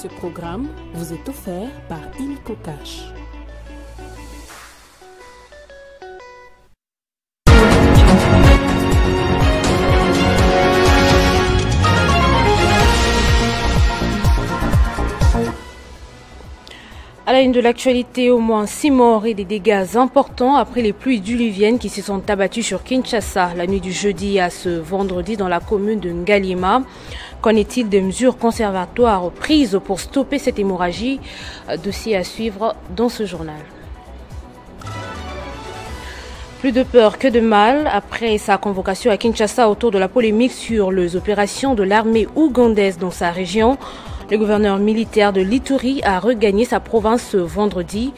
Ce programme vous est offert par Illico Cash. À la une de l'actualité, au moins 6 morts et des dégâts importants après les pluies diluviennes qui se sont abattues sur Kinshasa la nuit du jeudi à ce vendredi dans la commune de Ngalima. Qu'en est-il des mesures conservatoires prises pour stopper cette hémorragie? Dossier à suivre dans ce journal. Plus de peur que de mal après sa convocation à Kinshasa autour de la polémique sur les opérations de l'armée ougandaise dans sa région. Le gouverneur militaire de l'Ituri a regagné sa province ce vendredi,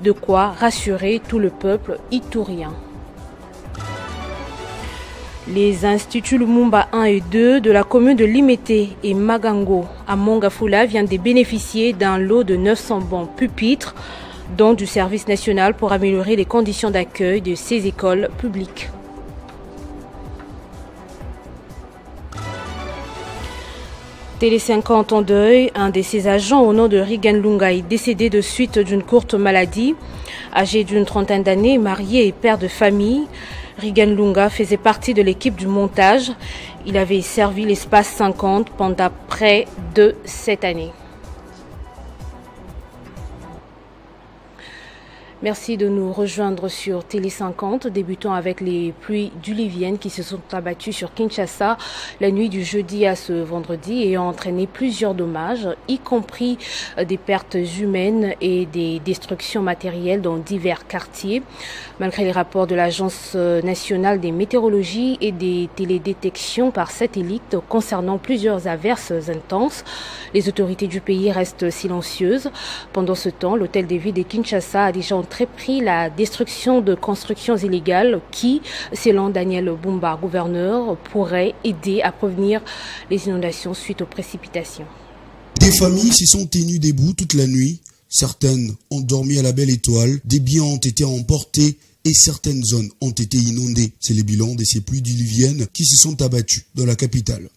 de quoi rassurer tout le peuple iturien. Les instituts Lumumba 1 et 2 de la commune de Limete et Magango à Mongafula viennent de bénéficier d'un lot de 900 bancs pupitres, dont du service national pour améliorer les conditions d'accueil de ces écoles publiques. Télé 50 en deuil, un de ses agents au nom de Rigan Lunga est décédé de suite d'une courte maladie. Âgé d'une trentaine d'années, marié et père de famille, Rigan Lunga faisait partie de l'équipe du montage. Il avait servi l'espace 50 pendant près de 7 années. Merci de nous rejoindre sur Télé 50. Débutons avec les pluies diluviennes qui se sont abattues sur Kinshasa la nuit du jeudi à ce vendredi et ont entraîné plusieurs dommages, y compris des pertes humaines et des destructions matérielles dans divers quartiers. Malgré les rapports de l'Agence nationale des météorologies et des télédétections par satellite concernant plusieurs averses intenses, les autorités du pays restent silencieuses. Pendant ce temps, l'hôtel de ville de Kinshasa a déjà pris la destruction de constructions illégales qui, selon Daniel Bumba, gouverneur, pourrait aider à prévenir les inondations suite aux précipitations. Des familles se sont tenues debout toute la nuit. Certaines ont dormi à la belle étoile. Des biens ont été emportés et certaines zones ont été inondées. C'est le bilan de ces pluies diluviennes qui se sont abattues dans la capitale.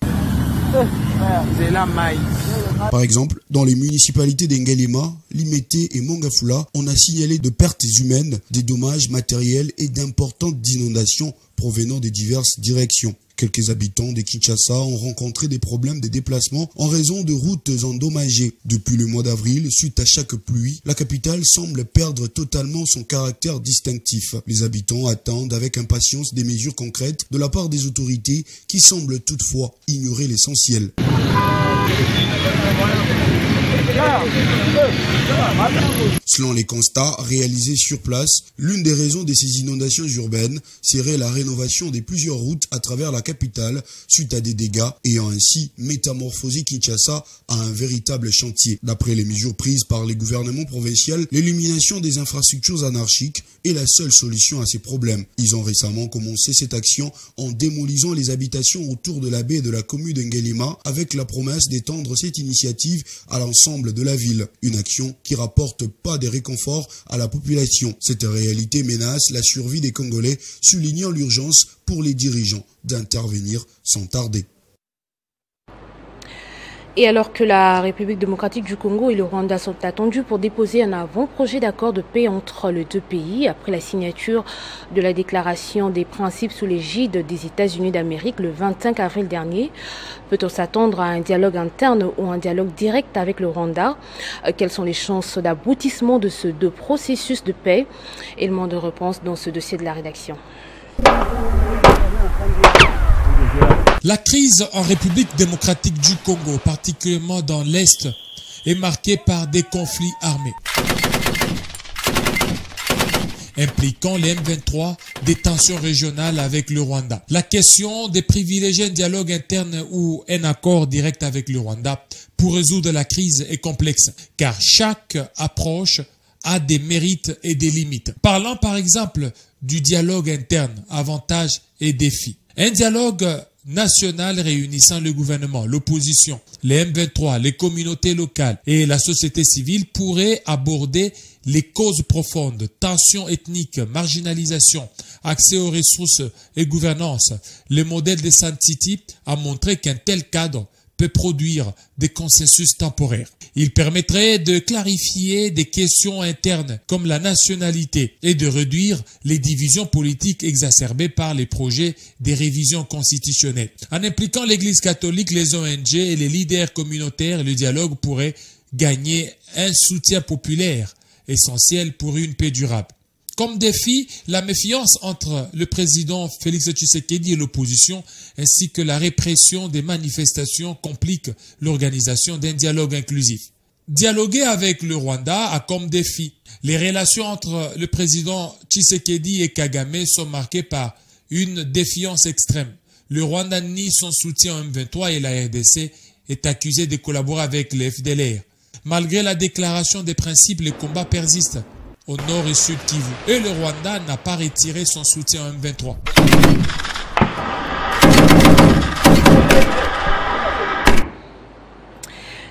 Par exemple, dans les municipalités d'Ngalima, Limete et Mongafula, on a signalé de pertes humaines, des dommages matériels et d'importantes inondations provenant de diverses directions. Quelques habitants de Kinshasa ont rencontré des problèmes de déplacement en raison de routes endommagées. Depuis le mois d'avril, suite à chaque pluie, la capitale semble perdre totalement son caractère distinctif. Les habitants attendent avec impatience des mesures concrètes de la part des autorités qui semblent toutefois ignorer l'essentiel. Selon les constats réalisés sur place, l'une des raisons de ces inondations urbaines serait la rénovation de plusieurs routes à travers la capitale suite à des dégâts ayant ainsi métamorphosé Kinshasa à un véritable chantier. D'après les mesures prises par les gouvernements provinciaux, l'élimination des infrastructures anarchiques est la seule solution à ces problèmes. Ils ont récemment commencé cette action en démolisant les habitations autour de la baie de la commune de Ngalima avec la promesse d'étendre cette initiative à l'ensemble de la ville. Une action qui rapporte pas de réconfort à la population. Cette réalité menace la survie des Congolais, soulignant l'urgence pour les dirigeants d'intervenir sans tarder. Et alors que la République démocratique du Congo et le Rwanda sont attendus pour déposer un avant-projet d'accord de paix entre les deux pays, après la signature de la déclaration des principes sous l'égide des États-Unis d'Amérique le 25 avril dernier, peut-on s'attendre à un dialogue interne ou un dialogue direct avec le Rwanda? Quelles sont les chances d'aboutissement de ce deux processus de paix? Élément de réponse dans ce dossier de la rédaction. La crise en République démocratique du Congo, particulièrement dans l'Est, est marquée par des conflits armés impliquant les M23, des tensions régionales avec le Rwanda. La question de privilégier un dialogue interne ou un accord direct avec le Rwanda pour résoudre la crise est complexe, car chaque approche a des mérites et des limites. Parlons par exemple du dialogue interne, avantages et défis. Un dialogue national réunissant le gouvernement, l'opposition, les M23, les communautés locales et la société civile pourrait aborder les causes profondes, tensions ethniques, marginalisation, accès aux ressources et gouvernance. Le modèle de Sun City a montré qu'un tel cadre peut produire des consensus temporaires. Il permettrait de clarifier des questions internes comme la nationalité et de réduire les divisions politiques exacerbées par les projets des révisions constitutionnelles. En impliquant l'Église catholique, les ONG et les leaders communautaires, le dialogue pourrait gagner un soutien populaire essentiel pour une paix durable. Comme défi, la méfiance entre le président Félix Tshisekedi et l'opposition, ainsi que la répression des manifestations compliquent l'organisation d'un dialogue inclusif. Dialoguer avec le Rwanda a comme défi. Les relations entre le président Tshisekedi et Kagame sont marquées par une défiance extrême. Le Rwanda nie son soutien au M23 et la RDC est accusée de collaborer avec les FDLR. Malgré la déclaration des principes, les combats persistent au nord et sud Kivu. Et le Rwanda n'a pas retiré son soutien au M23.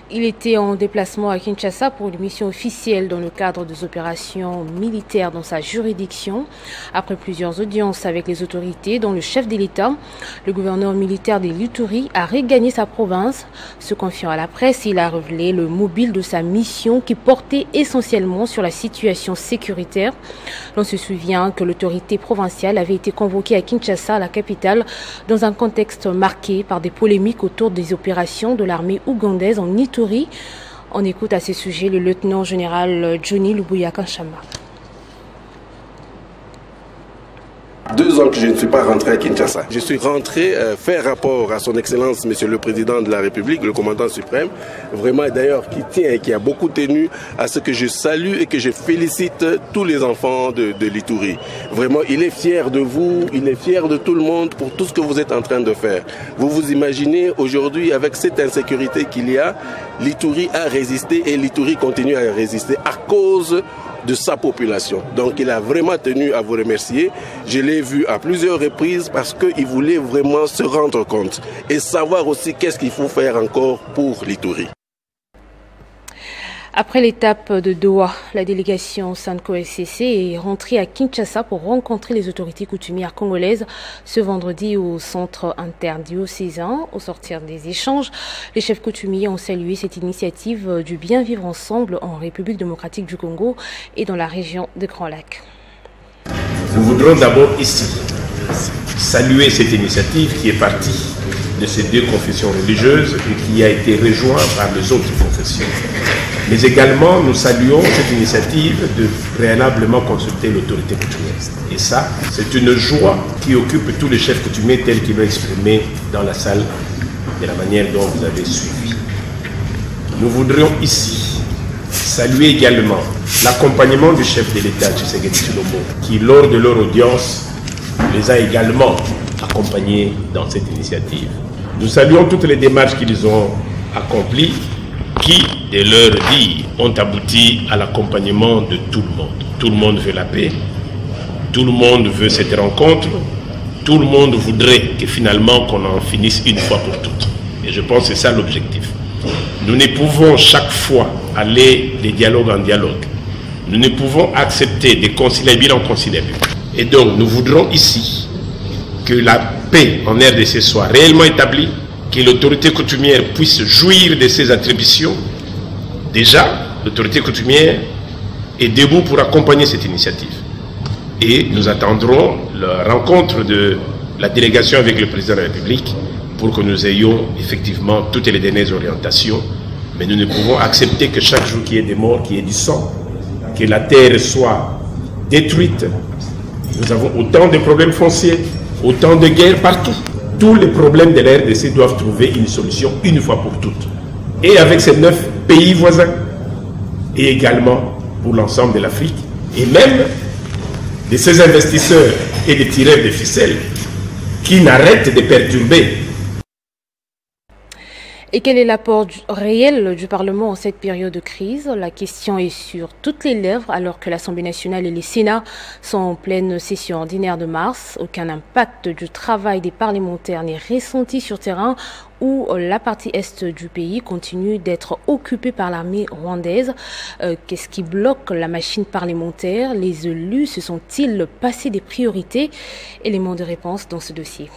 Il était en déplacement à Kinshasa pour une mission officielle dans le cadre des opérations militaires dans sa juridiction. Après plusieurs audiences avec les autorités, dont le chef de l'État, le gouverneur militaire de l'Ituri a regagné sa province. Se confiant à la presse, il a révélé le mobile de sa mission qui portait essentiellement sur la situation sécuritaire. On se souvient que l'autorité provinciale avait été convoquée à Kinshasa, la capitale, dans un contexte marqué par des polémiques autour des opérations de l'armée ougandaise en Ituri. On écoute à ce sujet le lieutenant général Johnny Lubuya Kanchama. 2 ans que je ne suis pas rentré à Kinshasa. Je suis rentré faire rapport à son Excellence, Monsieur le Président de la République, le commandant suprême, vraiment d'ailleurs qui tient et qui a beaucoup tenu à ce que je salue et que je félicite tous les enfants de l'Ituri. Vraiment, il est fier de vous, il est fier de tout le monde pour tout ce que vous êtes en train de faire. Vous vous imaginez aujourd'hui avec cette insécurité qu'il y a, l'Ituri a résisté et l'Ituri continue à résister à cause de sa population. Donc il a vraiment tenu à vous remercier. Je l'ai vu à plusieurs reprises parce qu'il voulait vraiment se rendre compte et savoir aussi qu'est-ce qu'il faut faire encore pour l'Ituri. Après l'étape de Doha, la délégation SANCO-SCC est rentrée à Kinshasa pour rencontrer les autorités coutumières congolaises ce vendredi au centre interdiocésain. Au sortir des échanges, les chefs coutumiers ont salué cette initiative du bien vivre ensemble en République démocratique du Congo et dans la région de Grand Lac. Nous voudrons d'abord ici saluer cette initiative qui est partie de ces 2 confessions religieuses et qui a été rejointe par les autres confessions. Mais également, nous saluons cette initiative de préalablement consulter l'autorité coutumière. Et ça, c'est une joie qui occupe tous les chefs coutumiers tels qu'ils l'ont exprimé dans la salle de la manière dont vous avez suivi. Nous voudrions ici saluer également l'accompagnement du chef de l'État, Tshisekedi Tshilombo, qui lors de leur audience les a également accompagnés dans cette initiative. Nous saluons toutes les démarches qu'ils ont accomplies qui, de leur dire, ont abouti à l'accompagnement de tout le monde. Tout le monde veut la paix, tout le monde veut cette rencontre, tout le monde voudrait que finalement qu'on en finisse une fois pour toutes. Et je pense que c'est ça l'objectif. Nous ne pouvons chaque fois aller de dialogue en dialogue. Nous ne pouvons accepter des conciliabules en conciliabules. Et donc nous voudrons ici que la paix en RDC soit réellement établie, que l'autorité coutumière puisse jouir de ses attributions. Déjà, l'autorité coutumière est debout pour accompagner cette initiative. Et nous attendrons la rencontre de la délégation avec le président de la République pour que nous ayons effectivement toutes les dernières orientations. Mais nous ne pouvons accepter que chaque jour qu'il y ait des morts, qu'il y ait du sang, que la terre soit détruite. Nous avons autant de problèmes fonciers, autant de guerres partout. Tous les problèmes de la RDC doivent trouver une solution une fois pour toutes. Et avec ces 9 pays voisins, et également pour l'ensemble de l'Afrique, et même de ces investisseurs et des tireurs de ficelles qui n'arrêtent de perturber. Et quel est l'apport réel du Parlement en cette période de crise? La question est sur toutes les lèvres alors que l'Assemblée nationale et les Sénats sont en pleine session ordinaire de mars. Aucun impact du travail des parlementaires n'est ressenti sur terrain où la partie est du pays continue d'être occupée par l'armée rwandaise. Qu'est-ce qui bloque la machine parlementaire? Les élus se sont-ils passés des priorités? Éléments de réponse dans ce dossier.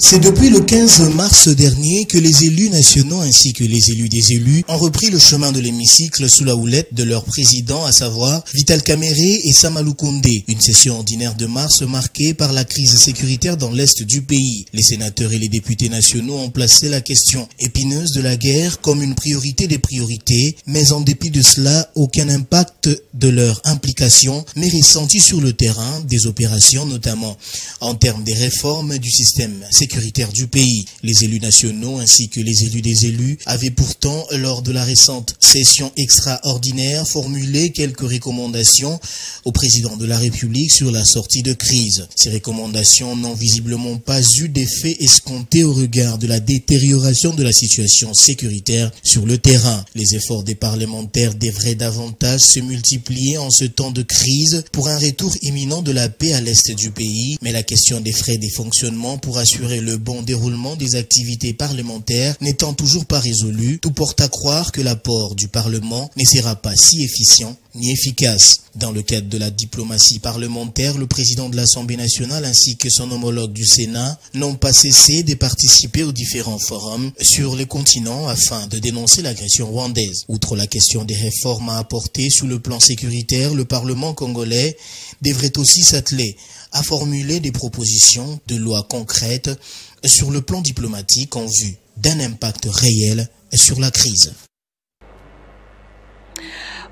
C'est depuis le 15 mars dernier que les élus nationaux ainsi que les élus des élus ont repris le chemin de l'hémicycle sous la houlette de leur président, à savoir Vital Kamerhe et Samalou Koundé. Une session ordinaire de mars marquée par la crise sécuritaire dans l'est du pays. Les sénateurs et les députés nationaux ont placé la question épineuse de la guerre comme une priorité des priorités, mais en dépit de cela, aucun impact de leur implication n'est ressenti sur le terrain des opérations, notamment en termes des réformes du système sécuritaire du pays. Les élus nationaux ainsi que les élus des élus avaient pourtant, lors de la récente session extraordinaire, formulé quelques recommandations au président de la République sur la sortie de crise. Ces recommandations n'ont visiblement pas eu d'effet escompté au regard de la détérioration de la situation sécuritaire sur le terrain. Les efforts des parlementaires devraient davantage se multiplier en ce temps de crise pour un retour imminent de la paix à l'est du pays, mais la question des frais des fonctionnements pour assurer le bon déroulement des activités parlementaires n'étant toujours pas résolue, tout porte à croire que l'apport du Parlement ne sera pas si efficient ni efficace. Dans le cadre de la diplomatie parlementaire, le président de l'Assemblée nationale ainsi que son homologue du Sénat n'ont pas cessé de participer aux différents forums sur le continent afin de dénoncer l'agression rwandaise. Outre la question des réformes à apporter sur le plan sécuritaire, le Parlement congolais devrait aussi s'atteler à formuler des propositions de loi concrètes sur le plan diplomatique en vue d'un impact réel sur la crise.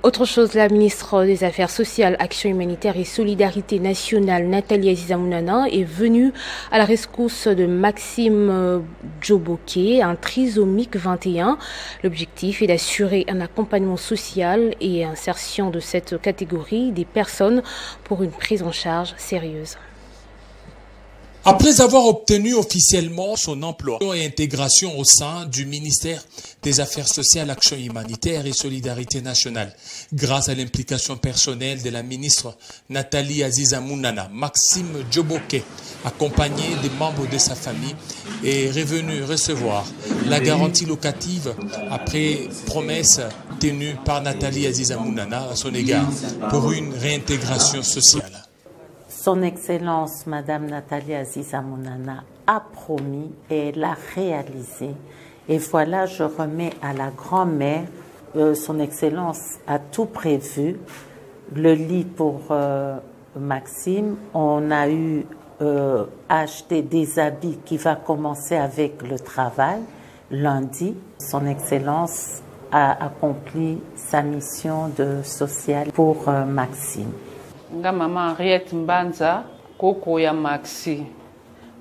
Autre chose, la ministre des Affaires sociales, Action humanitaire et solidarité nationale, Nathalie Aziza Mounana, est venue à la rescousse de Maxime Djoboké, un trisomique 21. L'objectif est d'assurer un accompagnement social et insertion de cette catégorie des personnes pour une prise en charge sérieuse. Après avoir obtenu officiellement son emploi et intégration au sein du ministère des Affaires sociales, Action humanitaire et solidarité nationale, grâce à l'implication personnelle de la ministre Nathalie Aziza Mounana, Maxime Djoboké, accompagné des membres de sa famille, est revenu recevoir la garantie locative après promesse tenue par Nathalie Aziza Mounana à son égard pour une réintégration sociale. Son Excellence, Madame Nathalie Aziza Mounana, a promis et elle a réalisé. Et voilà, je remets à la grand-mère, Son Excellence a tout prévu. Le lit pour Maxime, on a eu acheté des habits qui va commencer avec le travail lundi. Son Excellence a accompli sa mission de sociale pour Maxime. Nga mama Henriette Mbanza koko ya Maxi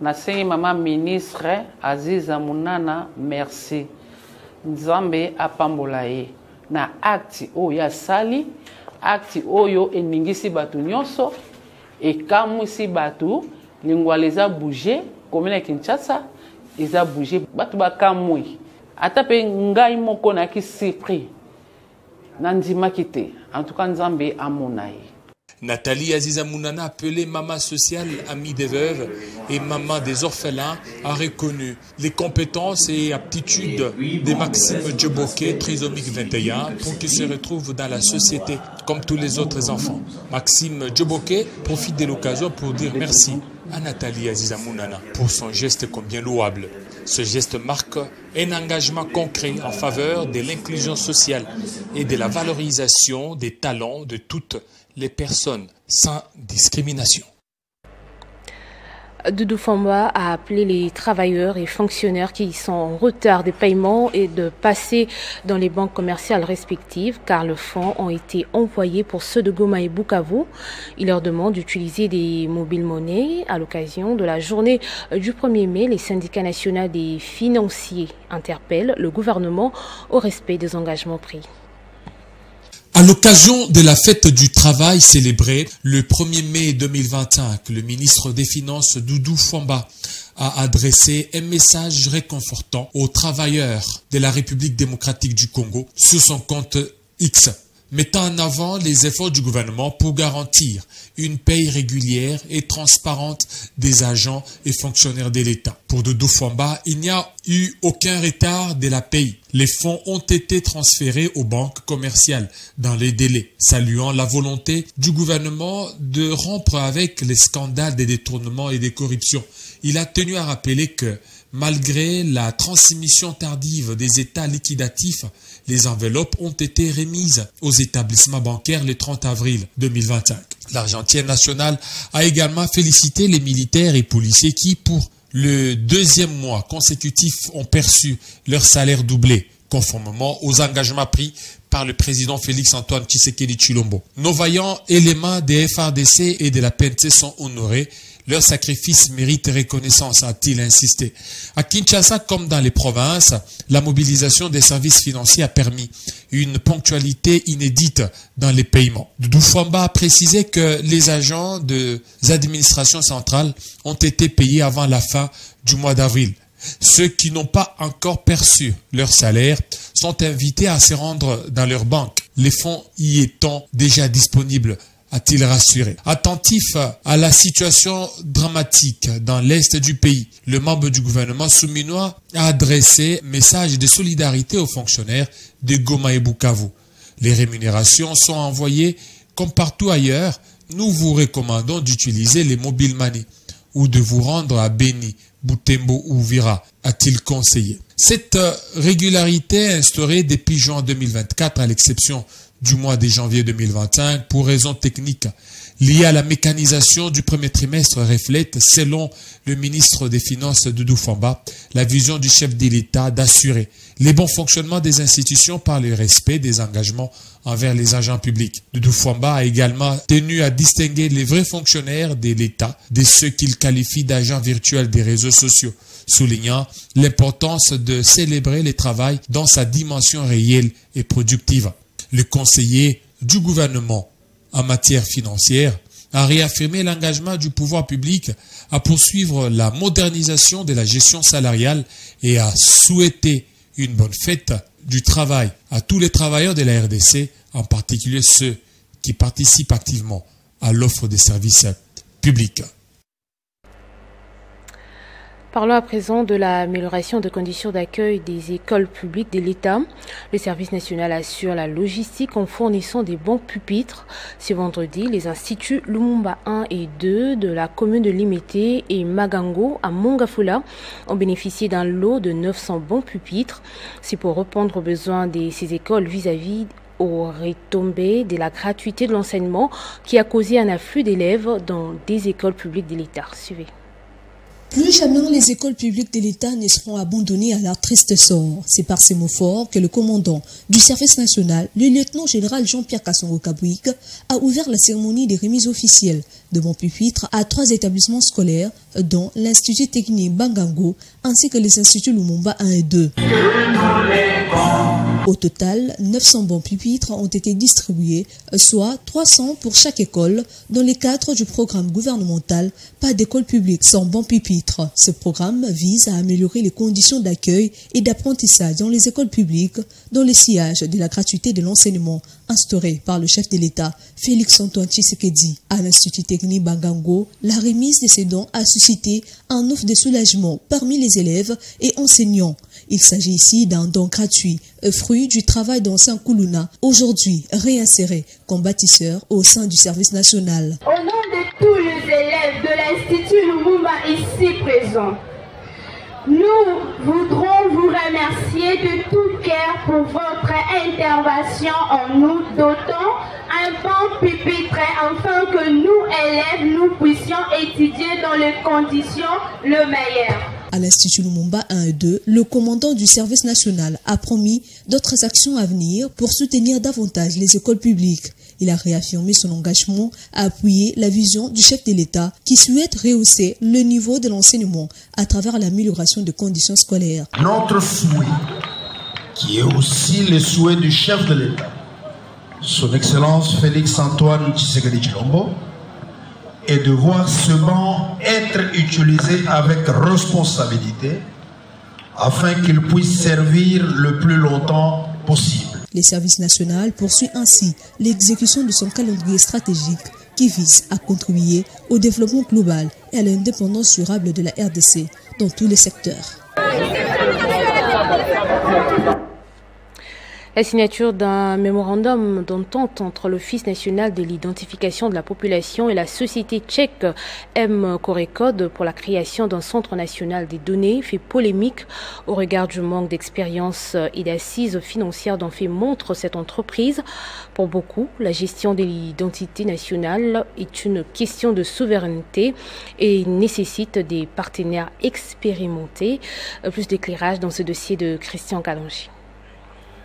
nasengi mama ministre Aziza Mounana merci Nzambe apambola ye na acte oyo ya sali acte oyo eningisi batu nyonso ekamwisi batu lingwa leza bouger commune Kinshasa eza bouger batu bakamwi ata pe ngai moko na ki surpris nandima kite en tout cas Nzambe amona ye. Nathalie Aziza Mounana, appelée maman sociale, amie des veuves et maman des orphelins, a reconnu les compétences et aptitudes de Maxime Djoboké, trisomique 21, pour qu'il se retrouve dans la société comme tous les autres enfants. Maxime Djoboké profite de l'occasion pour dire merci à Nathalie Aziza Mounana pour son geste combien louable. Ce geste marque un engagement concret en faveur de l'inclusion sociale et de la valorisation des talents de toutes les personnes sans discrimination. Doudou Famba a appelé les travailleurs et fonctionnaires qui sont en retard de paiement et de passer dans les banques commerciales respectives car les fonds ont été envoyés pour ceux de Goma et Bukavu. Il leur demande d'utiliser des mobiles monnaies. À l'occasion de la journée du 1er mai, les syndicats nationaux des financiers interpellent le gouvernement au respect des engagements pris. À l'occasion de la fête du travail célébrée le 1er mai 2021, le ministre des Finances Doudou Famba a adressé un message réconfortant aux travailleurs de la République démocratique du Congo sur son compte X, mettant en avant les efforts du gouvernement pour garantir une paye régulière et transparente des agents et fonctionnaires de l'État. Pour Doudou Famba, il n'y a eu aucun retard de la paye. Les fonds ont été transférés aux banques commerciales dans les délais, saluant la volonté du gouvernement de rompre avec les scandales des détournements et des corruptions. il a tenu à rappeler que malgré la transmission tardive des états liquidatifs, les enveloppes ont été remises aux établissements bancaires le 30 avril 2025. L'Argentine nationale a également félicité les militaires et policiers qui, pour le deuxième mois consécutif, ont perçu leur salaire doublé, conformément aux engagements pris par le président Félix-Antoine Tshisekedi Tshilombo. Nos vaillants éléments des FARDC et de la PNC sont honorés. Leur sacrifice mérite reconnaissance, a-t-il insisté. À Kinshasa, comme dans les provinces, la mobilisation des services financiers a permis une ponctualité inédite dans les paiements. Doudou Fwamba a précisé que les agents des administrations centrales ont été payés avant la fin du mois d'avril. Ceux qui n'ont pas encore perçu leur salaire sont invités à se rendre dans leur banque, les fonds y étant déjà disponibles, a-t-il rassuré. Attentif à la situation dramatique dans l'est du pays, le membre du gouvernement souminois a adressé un message de solidarité aux fonctionnaires de Goma et Bukavu. Les rémunérations sont envoyées comme partout ailleurs. Nous vous recommandons d'utiliser les mobile money ou de vous rendre à Beni, Butembo ou Vira, a-t-il conseillé. Cette régularité instaurée depuis juin 2024, à l'exception du mois de janvier 2025, pour raisons techniques liées à la mécanisation du premier trimestre, reflète, selon le ministre des Finances Doudou Fwamba, la vision du chef de l'État d'assurer les bons fonctionnements des institutions par le respect des engagements envers les agents publics. Doudou Fwamba a également tenu à distinguer les vrais fonctionnaires de l'État de ceux qu'il qualifie d'agents virtuels des réseaux sociaux, soulignant l'importance de célébrer le travail dans sa dimension réelle et productive. Le conseiller du gouvernement en matière financière a réaffirmé l'engagement du pouvoir public à poursuivre la modernisation de la gestion salariale et a souhaité une bonne fête du travail à tous les travailleurs de la RDC, en particulier ceux qui participent activement à l'offre des services publics. Parlons à présent de l'amélioration des conditions d'accueil des écoles publiques de l'État. Le service national assure la logistique en fournissant des bons pupitres. Ce vendredi, les instituts Lumumba 1 et 2 de la commune de Limete et Magango à Mongafula ont bénéficié d'un lot de 900 bons pupitres. C'est pour répondre aux besoins de ces écoles vis-à-vis aux retombées de la gratuité de l'enseignement qui a causé un afflux d'élèves dans des écoles publiques de l'État. Suivez. Plus jamais les écoles publiques de l'État ne seront abandonnées à leur triste sort. C'est par ces mots forts que le commandant du service national, le lieutenant-général Jean-Pierre Kassongo-Kabouik, a ouvert la cérémonie des remises officielles de bons pupitres à 3 établissements scolaires, dont l'Institut technique Bangango ainsi que les instituts Lumumba 1 et 2. Au total, 900 bons pupitres ont été distribués, soit 300 pour chaque école, dans le cadre du programme gouvernemental « Pas d'école publique sans bons pupitres ». Ce programme vise à améliorer les conditions d'accueil et d'apprentissage dans les écoles publiques, dans le sillage de la gratuité de l'enseignement instauré par le chef de l'État, Félix-Antoine Tshisekedi. À l'Institut technique Bangango, la remise de ces dons a suscité un ouf de soulagement parmi les élèves et enseignants. Il s'agit ici d'un don gratuit, fruit du travail d'ancien Koulouna, aujourd'hui réinséré comme bâtisseur au sein du service national. Au nom de tous les élèves de l'Institut Lumumba ici présents, nous voudrons vous remercier de tout cœur pour votre intervention en nous dotant un bon pupitre afin que nous, élèves, nous puissions étudier dans les conditions le meilleures. À l'Institut Lumumba 1 et 2, le commandant du service national a promis d'autres actions à venir pour soutenir davantage les écoles publiques. Il a réaffirmé son engagement à appuyer la vision du chef de l'État qui souhaite rehausser le niveau de l'enseignement à travers l'amélioration des conditions scolaires. Notre souhait, qui est aussi le souhait du chef de l'État, son Excellence Félix-Antoine Tshisekedi Tshilombo, et de voir ce banc être utilisé avec responsabilité afin qu'il puisse servir le plus longtemps possible. Le service national poursuit ainsi l'exécution de son calendrier stratégique qui vise à contribuer au développement global et à l'indépendance durable de la RDC dans tous les secteurs. La signature d'un mémorandum d'entente entre l'Office national de l'identification de la population et la société tchèque mCorecode pour la création d'un centre national des données fait polémique au regard du manque d'expérience et d'assises financières dont fait montre cette entreprise. Pour beaucoup, la gestion de l'identité nationale est une question de souveraineté et nécessite des partenaires expérimentés. Plus d'éclairage dans ce dossier de Christian Kalonji.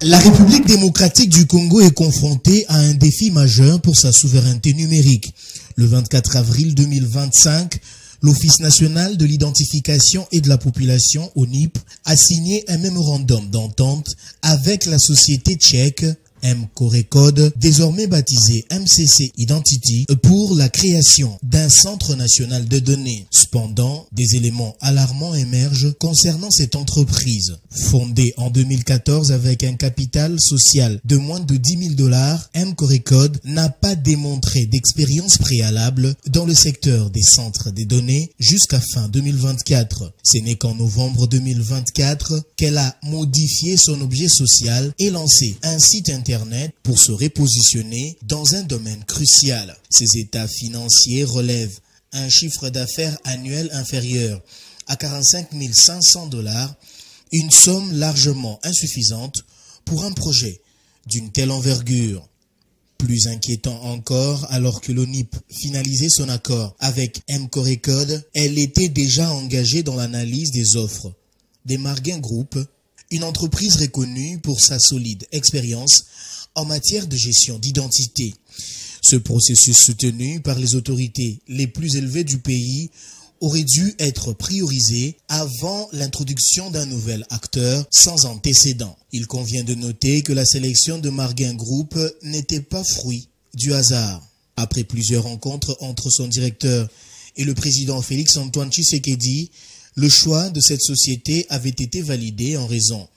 La République démocratique du Congo est confrontée à un défi majeur pour sa souveraineté numérique. Le 24 avril 2025, l'Office national de l'identification et de la population, ONIP, a signé un mémorandum d'entente avec la société tchèque mCorecode, désormais baptisé MCC Identity, pour la création d'un centre national de données. Cependant, des éléments alarmants émergent concernant cette entreprise. Fondée en 2014 avec un capital social de moins de $10 000, mCorecode n'a pas démontré d'expérience préalable dans le secteur des centres des données jusqu'à fin 2024. Ce n'est qu'en novembre 2024 qu'elle a modifié son objet social et lancé un site internet pour se repositionner dans un domaine crucial. Ces états financiers relèvent un chiffre d'affaires annuel inférieur à $45 500, une somme largement insuffisante pour un projet d'une telle envergure. Plus inquiétant encore, alors que l'ONIP finalisait son accord avec mCorecode, elle était déjà engagée dans l'analyse des offres des Marguin Group, une entreprise reconnue pour sa solide expérience en matière de gestion d'identité. Ce processus soutenu par les autorités les plus élevées du pays aurait dû être priorisé avant l'introduction d'un nouvel acteur sans antécédent. Il convient de noter que la sélection de Marguin Group n'était pas fruit du hasard. Après plusieurs rencontres entre son directeur et le président Félix Antoine Tshisekedi, le choix de cette société avait été validé en raison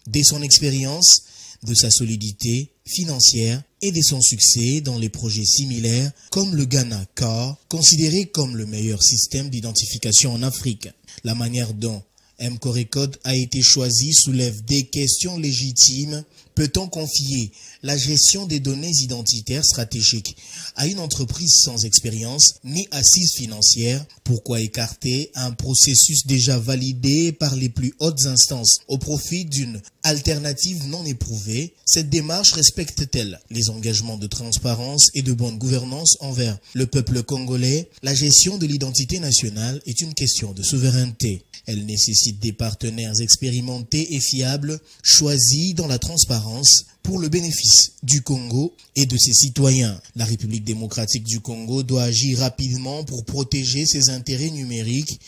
de son expérience, de sa solidité financière et de son succès dans les projets similaires comme le Ghana CAR, considéré comme le meilleur système d'identification en Afrique. La manière dont mCorecode a été choisi soulève des questions légitimes. Peut-on confier la gestion des données identitaires stratégiques à une entreprise sans expérience ni assise financière? Pourquoi écarter un processus déjà validé par les plus hautes instances au profit d'une alternative non éprouvée? Cette démarche respecte-t-elle les engagements de transparence et de bonne gouvernance envers le peuple congolais? La gestion de l'identité nationale est une question de souveraineté. Elle nécessite des partenaires expérimentés et fiables, choisis dans la transparence pour le bénéfice du Congo et de ses citoyens. La République démocratique du Congo doit agir rapidement pour protéger ses intérêts numériques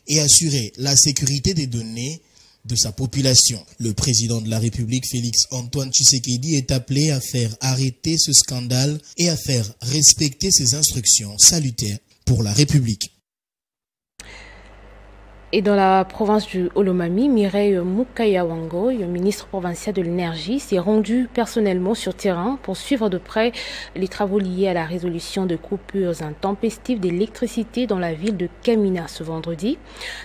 et assurer la sécurité des données de sa population. Le président de la République, Félix Antoine Tshisekedi, est appelé à faire arrêter ce scandale et à faire respecter ses instructions salutaires pour la République. Et dans la province du Olomami, Mireille Mukayawango, ministre provincial de l'énergie, s'est rendue personnellement sur terrain pour suivre de près les travaux liés à la résolution de coupures intempestives d'électricité dans la ville de Kamina ce vendredi.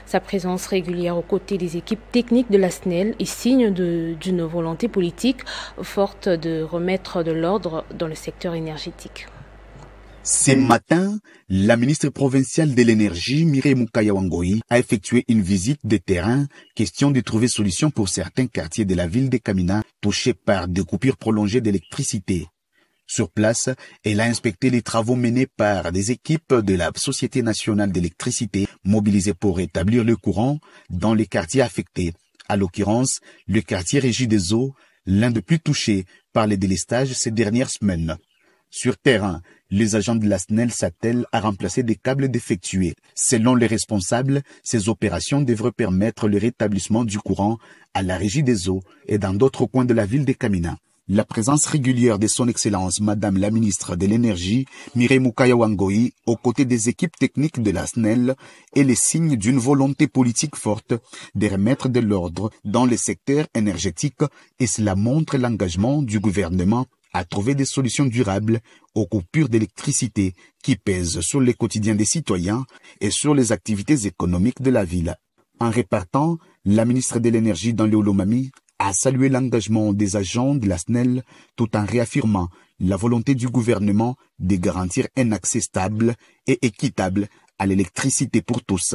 Sa présence régulière aux côtés des équipes techniques de la SNEL est signe d'une volonté politique forte de remettre de l'ordre dans le secteur énergétique. Ce matin, la ministre provinciale de l'énergie, Mireille Mukayawango, a effectué une visite de terrain, question de trouver solution pour certains quartiers de la ville de Kamina touchés par des coupures prolongées d'électricité. Sur place, elle a inspecté les travaux menés par des équipes de la Société nationale d'électricité mobilisées pour rétablir le courant dans les quartiers affectés. À l'occurrence, le quartier Régie des Eaux, l'un des plus touchés par les délestages ces dernières semaines. Sur terrain, les agents de la SNEL s'attellent à remplacer des câbles défectueux. Selon les responsables, ces opérations devraient permettre le rétablissement du courant à la Régie des Eaux et dans d'autres coins de la ville de Kamina. La présence régulière de son Excellence Madame la ministre de l'Énergie, Mireille Mukayawango, aux côtés des équipes techniques de la SNEL, est le signe d'une volonté politique forte de remettre de l'ordre dans le secteur énergétique et cela montre l'engagement du gouvernement à trouver des solutions durables aux coupures d'électricité qui pèsent sur les quotidiens des citoyens et sur les activités économiques de la ville. En repartant, la ministre de l'Énergie dans le Olomami a salué l'engagement des agents de la SNEL tout en réaffirmant la volonté du gouvernement de garantir un accès stable et équitable à l'électricité pour tous.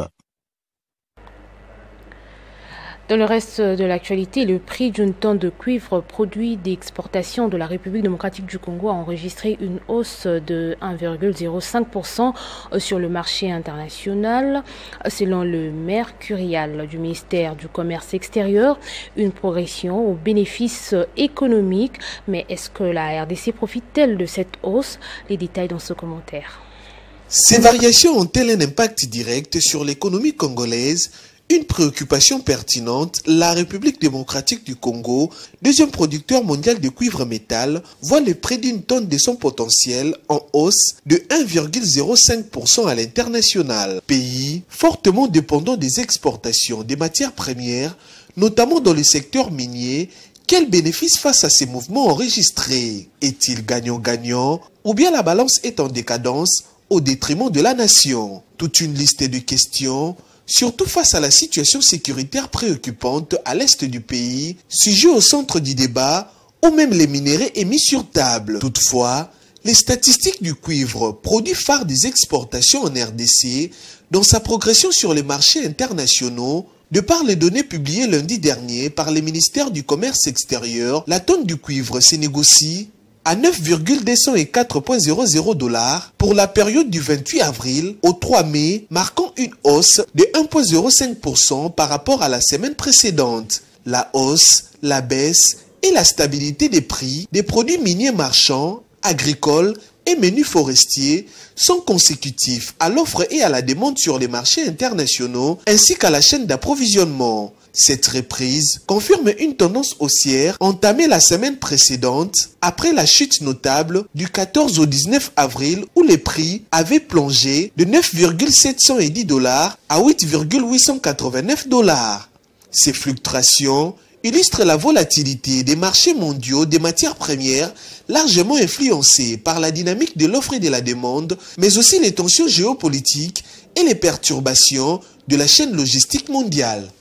Dans le reste de l'actualité, le prix d'une tonne de cuivre produit d'exportation de la République démocratique du Congo a enregistré une hausse de 1,05% sur le marché international. Selon le Mercurial du ministère du Commerce extérieur, une progression au bénéfice économique. Mais est-ce que la RDC profite-t-elle de cette hausse? Les détails dans ce commentaire. Ces variations ont-elles un impact direct sur l'économie congolaise? Une préoccupation pertinente, la République démocratique du Congo, deuxième producteur mondial de cuivre métal, voit le prix d'une tonne de son potentiel en hausse de 1,05% à l'international. Pays fortement dépendant des exportations des matières premières, notamment dans le secteur minier. Quel bénéfice face à ces mouvements enregistrés? Est-il gagnant-gagnant ou bien la balance est en décadence au détriment de la nation? Toute une liste de questions, surtout face à la situation sécuritaire préoccupante à l'est du pays, sujet au centre du débat, ou même les minéraux émis sur table. Toutefois, les statistiques du cuivre, produit phare des exportations en RDC, dans sa progression sur les marchés internationaux, de par les données publiées lundi dernier par le ministère du Commerce extérieur, la tonne du cuivre se négocie à 9,204,00 $ pour la période du 28 avril au 3 mai, marquant une hausse de 1,05% par rapport à la semaine précédente. La hausse, la baisse et la stabilité des prix des produits miniers marchands, agricoles et menus forestiers sont consécutifs à l'offre et à la demande sur les marchés internationaux ainsi qu'à la chaîne d'approvisionnement. Cette reprise confirme une tendance haussière entamée la semaine précédente après la chute notable du 14 au 19 avril où les prix avaient plongé de 9,710 $ à 8,889 $. Ces fluctuations illustrent la volatilité des marchés mondiaux des matières premières largement influencées par la dynamique de l'offre et de la demande, mais aussi les tensions géopolitiques et les perturbations de la chaîne logistique mondiale.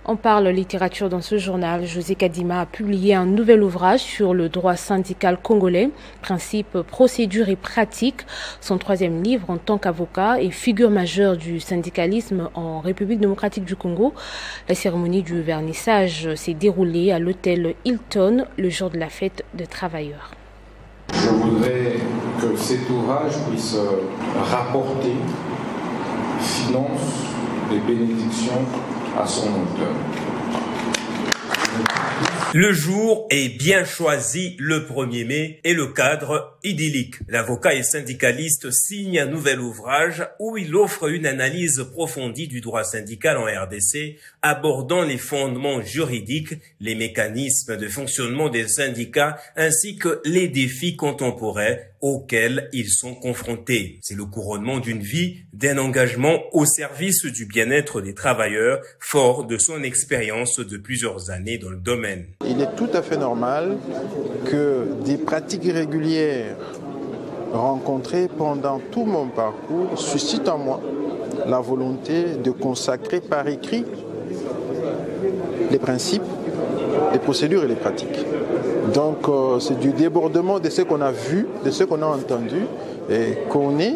On parle littérature dans ce journal. José Kadima a publié un nouvel ouvrage sur le droit syndical congolais, principes, procédures et pratiques. Son troisième livre en tant qu'avocat et figure majeure du syndicalisme en République démocratique du Congo. La cérémonie du vernissage s'est déroulée à l'hôtel Hilton le jour de la fête des travailleurs. Je voudrais que cet ouvrage puisse rapporter finance et bénédictions à son auteur. Le jour est bien choisi, le 1er mai, et le cadre idyllique. L'avocat et syndicaliste signe un nouvel ouvrage où il offre une analyse approfondie du droit syndical en RDC, abordant les fondements juridiques, les mécanismes de fonctionnement des syndicats, ainsi que les défis contemporains auxquels ils sont confrontés. C'est le couronnement d'une vie, d'un engagement au service du bien-être des travailleurs, fort de son expérience de plusieurs années dans le domaine. Il est tout à fait normal que des pratiques irrégulières rencontrées pendant tout mon parcours suscitent en moi la volonté de consacrer par écrit les principes, les procédures et les pratiques. Donc c'est du débordement de ce qu'on a vu, de ce qu'on a entendu et qu'on est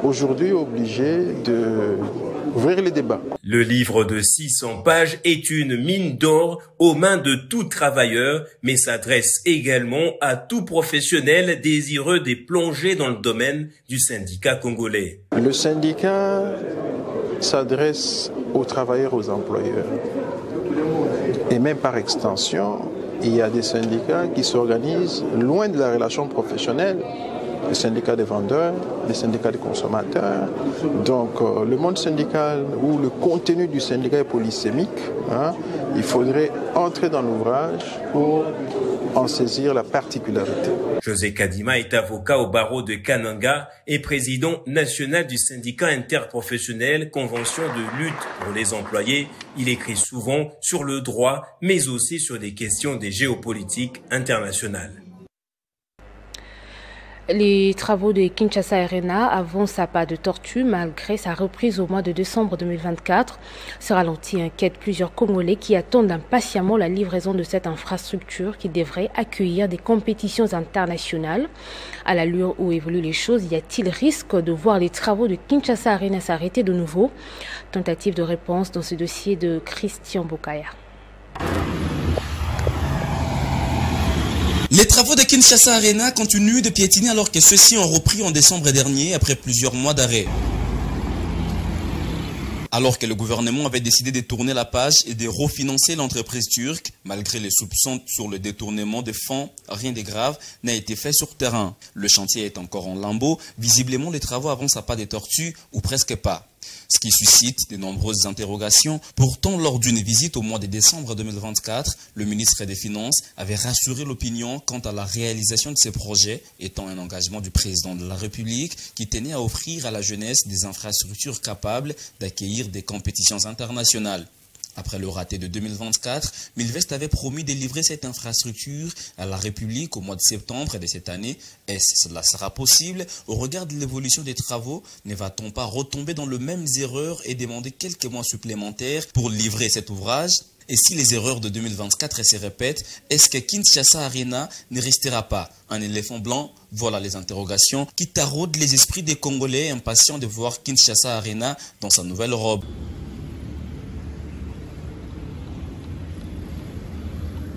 aujourd'hui obligé d'ouvrir les débats. Le livre de 600 pages est une mine d'or aux mains de tout travailleur, mais s'adresse également à tout professionnel désireux de plonger dans le domaine du syndicat congolais. Le syndicat s'adresse aux travailleurs, aux employeurs. Et même par extension, il y a des syndicats qui s'organisent loin de la relation professionnelle. Les syndicats des vendeurs, les syndicats des consommateurs. Donc le monde syndical ou le contenu du syndicat est polysémique. Il faudrait entrer dans l'ouvrage pour en saisir la particularité. José Kadima est avocat au barreau de Kananga et président national du syndicat interprofessionnel Convention de lutte pour les employés. Il écrit souvent sur le droit, mais aussi sur des questions de géopolitique internationale. Les travaux de Kinshasa Arena avancent à pas de tortue malgré sa reprise au mois de décembre 2024. Ce ralenti inquiète plusieurs Congolais qui attendent impatiemment la livraison de cette infrastructure qui devrait accueillir des compétitions internationales. À l'allure où évoluent les choses, y a-t-il risque de voir les travaux de Kinshasa Arena s'arrêter de nouveau? Tentative de réponse dans ce dossier de Christian Bokaya. Les travaux de Kinshasa Arena continuent de piétiner alors que ceux-ci ont repris en décembre dernier après plusieurs mois d'arrêt. Alors que le gouvernement avait décidé de tourner la page et de refinancer l'entreprise turque, malgré les soupçons sur le détournement de fonds, rien de grave n'a été fait sur terrain. Le chantier est encore en lambeaux, visiblement les travaux avancent à pas de tortue ou presque pas. Ce qui suscite de nombreuses interrogations. Pourtant, lors d'une visite au mois de décembre 2024, le ministre des Finances avait rassuré l'opinion quant à la réalisation de ces projets, étant un engagement du président de la République qui tenait à offrir à la jeunesse des infrastructures capables d'accueillir des compétitions internationales. Après le raté de 2024, Milvest avait promis de livrer cette infrastructure à la République au mois de septembre de cette année. Est-ce que cela sera possible? Au regard de l'évolution des travaux, ne va-t-on pas retomber dans les mêmes erreurs et demander quelques mois supplémentaires pour livrer cet ouvrage? Et si les erreurs de 2024 se répètent, est-ce que Kinshasa Arena ne restera pas un éléphant blanc? Voilà les interrogations qui taraudent les esprits des Congolais impatients de voir Kinshasa Arena dans sa nouvelle robe.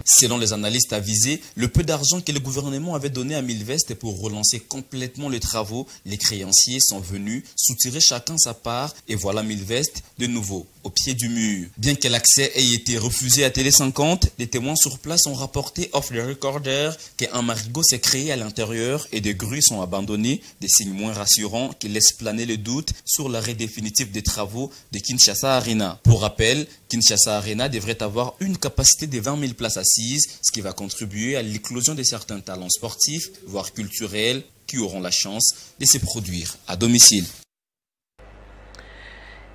Selon les analystes avisés, le peu d'argent que le gouvernement avait donné à Milvest pour relancer complètement les travaux, les créanciers sont venus soutirer chacun sa part et voilà Milvest de nouveau au pied du mur. Bien que l'accès ait été refusé à Télé 50, les témoins sur place ont rapporté off the recorder qu'un marigot s'est créé à l'intérieur et des grues sont abandonnées, des signes moins rassurants qui laissent planer le doute sur l'arrêt définitif des travaux de Kinshasa Arena. Pour rappel, Kinshasa Arena devrait avoir une capacité de 20 000 places assises, ce qui va contribuer à l'éclosion de certains talents sportifs, voire culturels, qui auront la chance de se produire à domicile.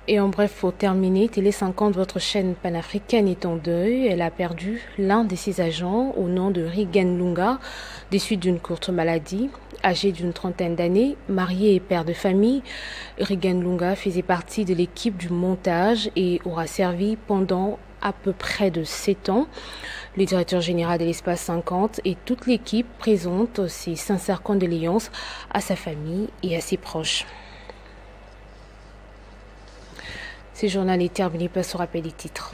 Et en bref, pour terminer, Télé 50, votre chaîne panafricaine est en deuil. Elle a perdu l'un de ses agents au nom de Rigen Lunga, des suites d'une courte maladie. Âgé d'une trentaine d'années, marié et père de famille, Rigen Lunga faisait partie de l'équipe du montage et aura servi pendant à peu près de 7 ans. Le directeur général de l'Espace 50 et toute l'équipe présentent ses sincères condoléances à sa famille et à ses proches. Ce journal est terminé, passe au rappel des titres.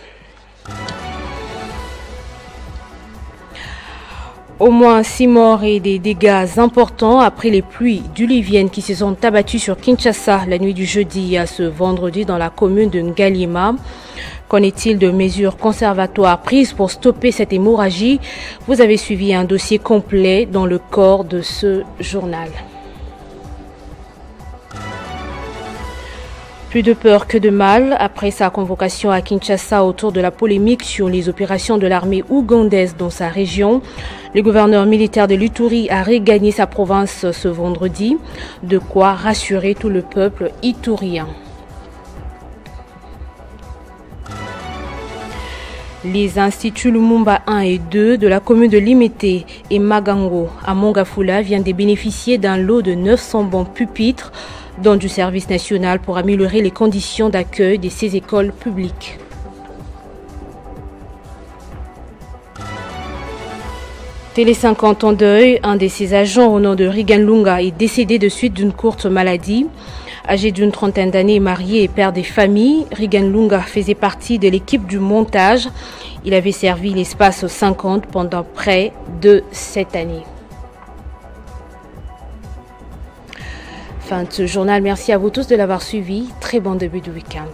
Au moins 6 morts et des dégâts importants après les pluies diluviennes qui se sont abattues sur Kinshasa la nuit du jeudi à ce vendredi dans la commune de Ngaliema. Qu'en est-il de mesures conservatoires prises pour stopper cette hémorragie? Vous avez suivi un dossier complet dans le corps de ce journal. Plus de peur que de mal, après sa convocation à Kinshasa autour de la polémique sur les opérations de l'armée ougandaise dans sa région, le gouverneur militaire de l'Ituri a regagné sa province ce vendredi, de quoi rassurer tout le peuple iturien. Les instituts Lumumba 1 et 2 de la commune de Limete et Magango à Mongafula viennent de bénéficier d'un lot de 900 bancs pupitres dans du service national pour améliorer les conditions d'accueil de ces écoles publiques. Télé 50 en deuil, un de ses agents au nom de Rigen Lunga est décédé de suite d'une courte maladie. Âgé d'une trentaine d'années, marié et père des familles, Rigen Lunga faisait partie de l'équipe du montage. Il avait servi l'Espace 50 pendant près de 7 années. Fin de ce journal, merci à vous tous de l'avoir suivi. Très bon début de week-end.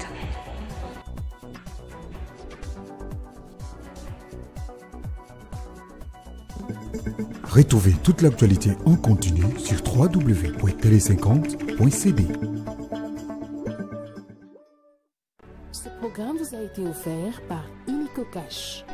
Retrouvez toute l'actualité en continu sur www.tele50.cd. Ce programme vous a été offert par Illico Cash.